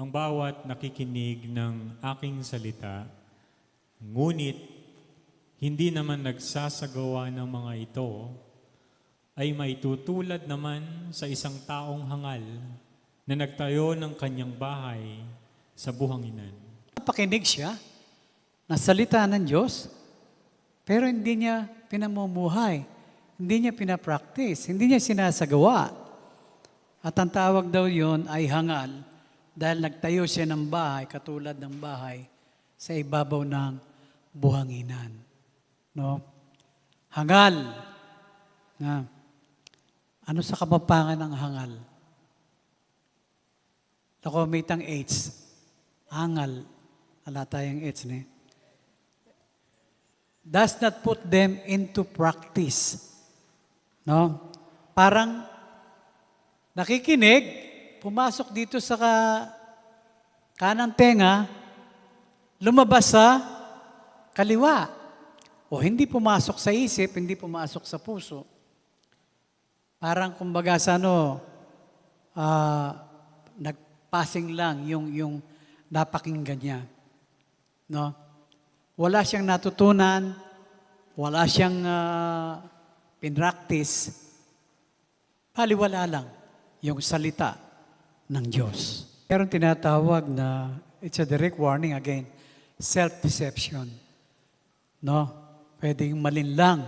ang bawat nakikinig ng aking salita, ngunit hindi naman nagsasagawa ng mga ito, ay maitutulad naman sa isang taong hangal na nagtayo ng kanyang bahay sa buhanginan. Pakinig siya ng salita ng Diyos, pero hindi niya pinamumuhay, hindi niya pinapractice, hindi niya sinasagawa. At ang tawag daw yon ay hangal dahil nagtayo siya ng bahay, katulad ng bahay, sa ibabaw ng buhanginan. No? Hangal. Na. Ano sa Kapampangan ng hangal? Nakomitang H. Hangal. Wala tayong H, ne? Does not put them into practice. No? Parang nakikinig, pumasok dito sa kanang tenga, lumabas sa kaliwa. O hindi pumasok sa isip, hindi pumasok sa puso. Parang kumbaga sa nagpassing lang yung napakinggan niya. No? Wala siyang natutunan, wala siyang pinractice, paliwala lang yung salita ng Diyos. Pero tinatawag na, it's a direct warning again, self-deception. No? Pwedeng malinlang,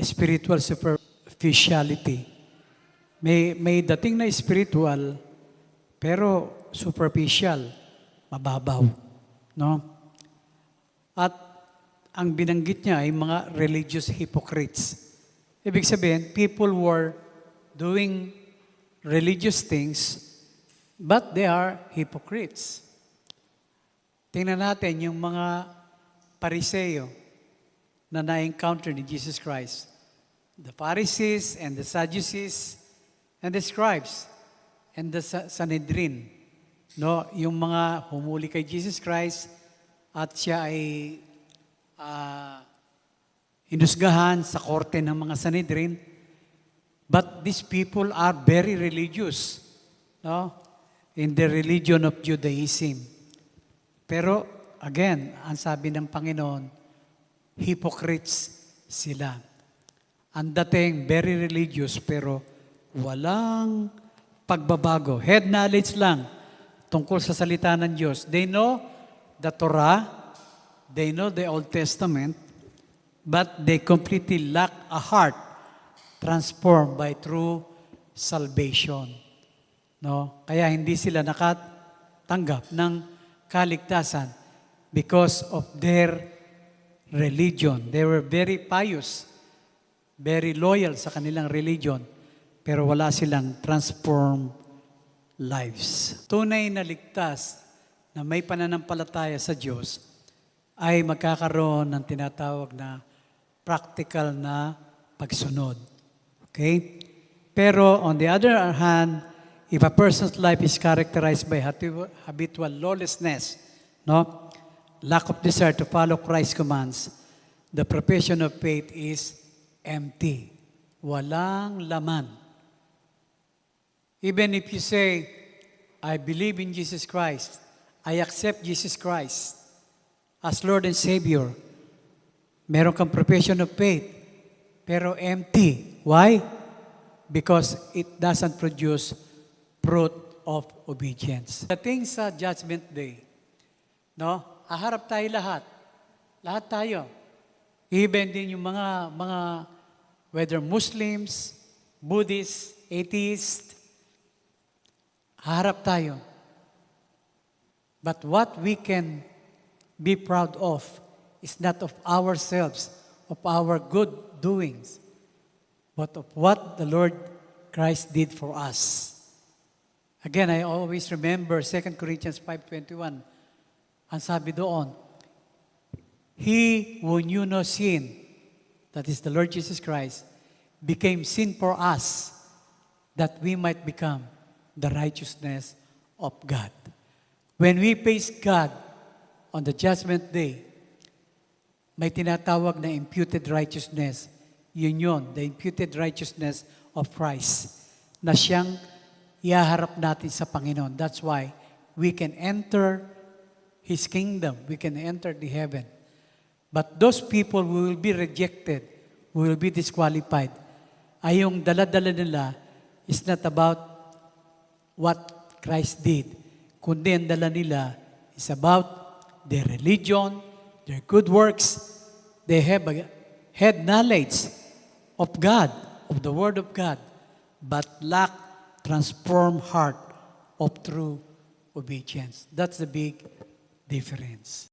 spiritual superficiality. May dating na spiritual, pero superficial, mababaw. No? At ang binanggit niya ay mga religious hypocrites. Ibig sabihin, people were doing religious things, but they are hypocrites. Tingnan natin yung mga Pariseo na na-encounter ni Jesus Christ. The Pharisees and the Sadducees and the scribes and the Sanhedrin. No, yung mga humuli kay Jesus Christ at siya ay hinusgahan sa korte ng mga Sanhedrin. But these people are very religious, no? In the religion of Judaism. Pero, again, ang sabi ng Panginoon, hypocrites sila. Ang dating, very religious, pero walang pagbabago. Head knowledge lang tungkol sa salita ng Diyos. They know the Torah, they know the Old Testament, but they completely lack a heart transformed by true salvation. No? Kaya hindi sila nakatanggap ng kaligtasan because of their religion. They were very pious, very loyal sa kanilang religion, pero wala silang transformed lives. Tunay na ligtas na may pananampalataya sa Diyos ay magkakaroon ng tinatawag na practical na pagsunod. Okay? Pero on the other hand, if a person's life is characterized by habitual lawlessness, no, lack of desire to follow Christ's commands, the profession of faith is empty. Walang laman. Even if you say, I believe in Jesus Christ, I accept Jesus Christ as Lord and Savior, meron kang profession of faith, pero empty. Why? Because it doesn't produce fruit of obedience. Dating sa Judgment Day, no? Haharap tayo lahat. Lahat tayo. Even din yung mga whether Muslims, Buddhists, atheists, haharap tayo. But what we can be proud of is not of ourselves, of our good doings, but of what the Lord Christ did for us. Again, I always remember 2 Corinthians 5:21. Ang sabi doon, He who knew no sin, that is the Lord Jesus Christ, became sin for us, that we might become the righteousness of God. When we face God on the judgment day, may tinatawag na imputed righteousness. Yun, the imputed righteousness of Christ, na siyang ihaharap natin sa Panginoon. That's why we can enter His kingdom. We can enter the heaven. But those people who will be rejected, who will be disqualified, ay yung dala-dala nila is not about what Christ did. Kundi ang dala nila is about their religion, their good works. They have had knowledge of God, of the Word of God, but lack transformed heart of true obedience. That's the big difference.